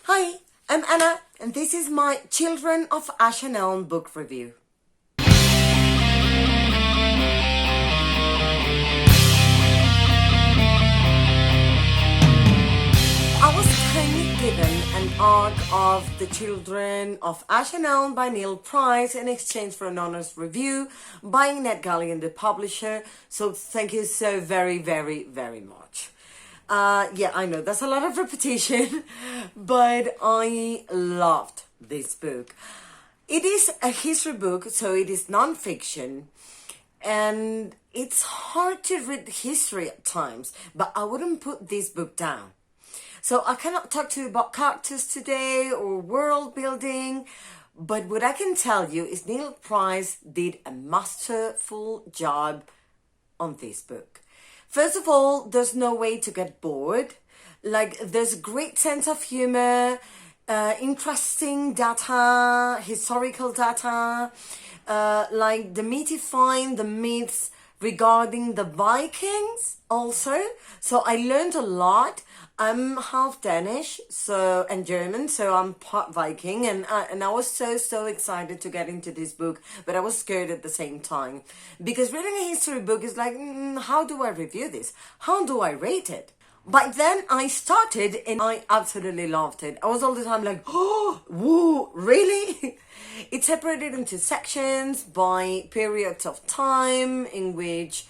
Hi, I'm Anna, and this is my Children of Ash and Elm book review. I was kindly given an arc of The Children of Ash and Elm by Neil Price in exchange for an honest review by NetGalley, the publisher, so thank you so very, very, very much. Yeah, I know that's a lot of repetition, but I loved this book. It is a history book, so it is non-fiction, and it's hard to read history at times, but I wouldn't put this book down. So I cannot talk to you about characters today or world building, but what I can tell you is Neil Price did a masterful job on this book. First of all, there's no way to get bored. Like, there's a great sense of humor, interesting data, historical data, like demystifying the myths regarding the Vikings also. So I learned a lot. I'm half Danish and German, so I'm part Viking, and I was so excited to get into this book, but I was scared at the same time, because reading a history book is like, how do I review this? How do I rate it? But then I started and I absolutely loved it. I was all the time like, oh, woo, really? It's separated into sections by periods of time in which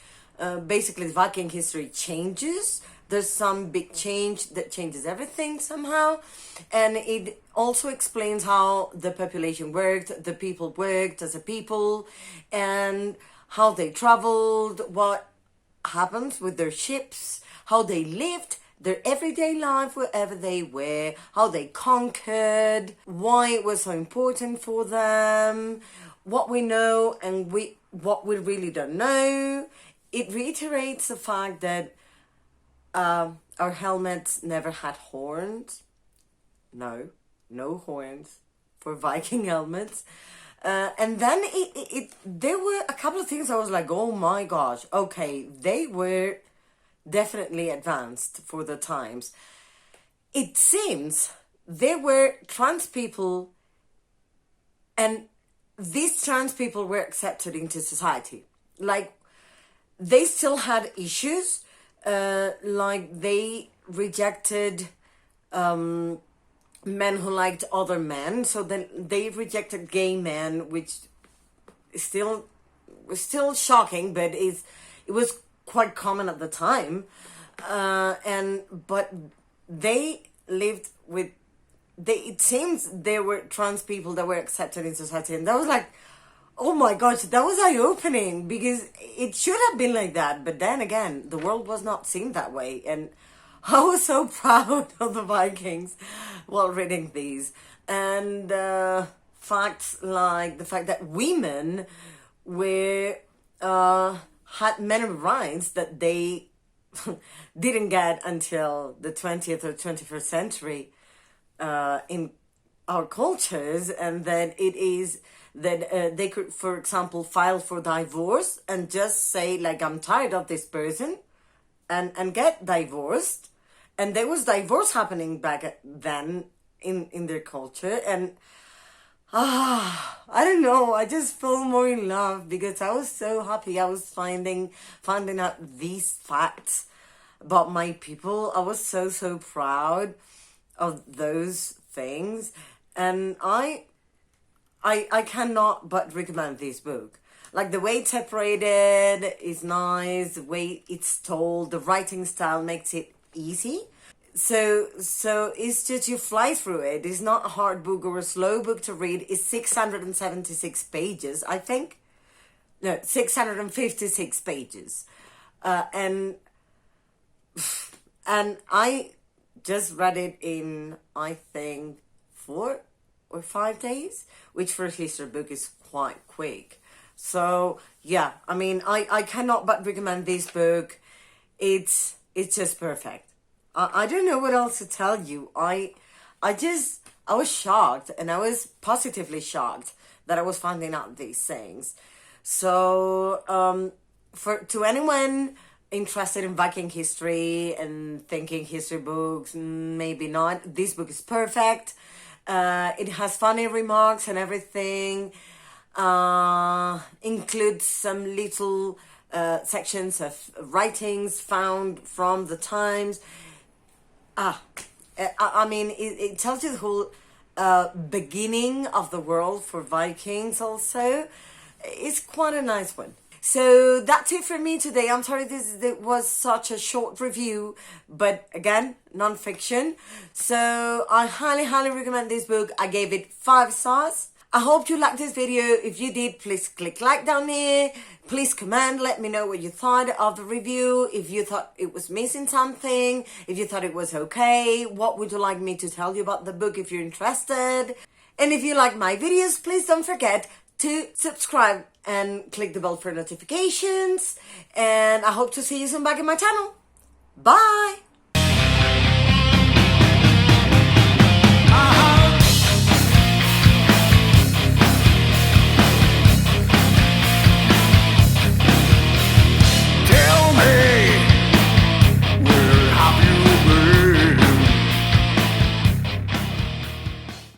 basically Viking history changes. There's some big change that changes everything somehow. And it also explains how the population worked, the people worked as a people, and how they traveled, what happens with their ships, how they lived their everyday life wherever they were, how they conquered, why it was so important for them, what we know and what we really don't know. It reiterates the fact that our helmets never had horns. No horns for Viking helmets. And then there were a couple of things I was like, oh my gosh, okay, they were definitely advanced for the times. It seems there were trans people, and these trans people were accepted into society. Like, they still had issues. Like, they rejected men who liked other men, so then they rejected gay men, which was still shocking, but it was quite common at the time. But they lived with, it seems there were trans people that were accepted in society, and that was like, oh my gosh, that was eye-opening, because it should have been like that. But then again, the world was not seen that way. And I was so proud of the Vikings while reading these. And facts like the fact that women had many rights that they didn't get until the 20th or 21st century in our cultures. And that it is that they could, for example, file for divorce and just say, like, I'm tired of this person, and get divorced. And there was divorce happening back then in their culture. And I don't know, I just fell more in love because I was so happy. I was finding out these facts about my people. I was so proud of those things. And I cannot but recommend this book. Like, the way it's separated is nice, the way it's told, the writing style makes it easy. So it's just, you fly through it. It's not a hard book or a slow book to read. It's 676 pages, I think. No, 656 pages. And I just read it in, I think, 4 or 5 days, which for a history book is quite quick. So yeah, I mean, I cannot but recommend this book. It's just perfect. I don't know what else to tell you. I was shocked, and I was positively shocked that I was finding out these things. So to anyone interested in Viking history and thinking history books, maybe not. This book is perfect. It has funny remarks and everything. Includes some little sections of writings found from the times. I mean, it tells you the whole beginning of the world for Vikings also. It's quite a nice one. So that's it for me today. I'm sorry this was such a short review, but again, non-fiction. So I highly recommend this book. I gave it 5 stars. I hope you liked this video. If you did, please click like down here. Please comment, let me know what you thought of the review. If you thought it was missing something, if you thought it was okay, what would you like me to tell you about the book if you're interested? And if you like my videos, please don't forget to subscribe and click the bell for notifications. And I hope to see you soon back in my channel. Bye!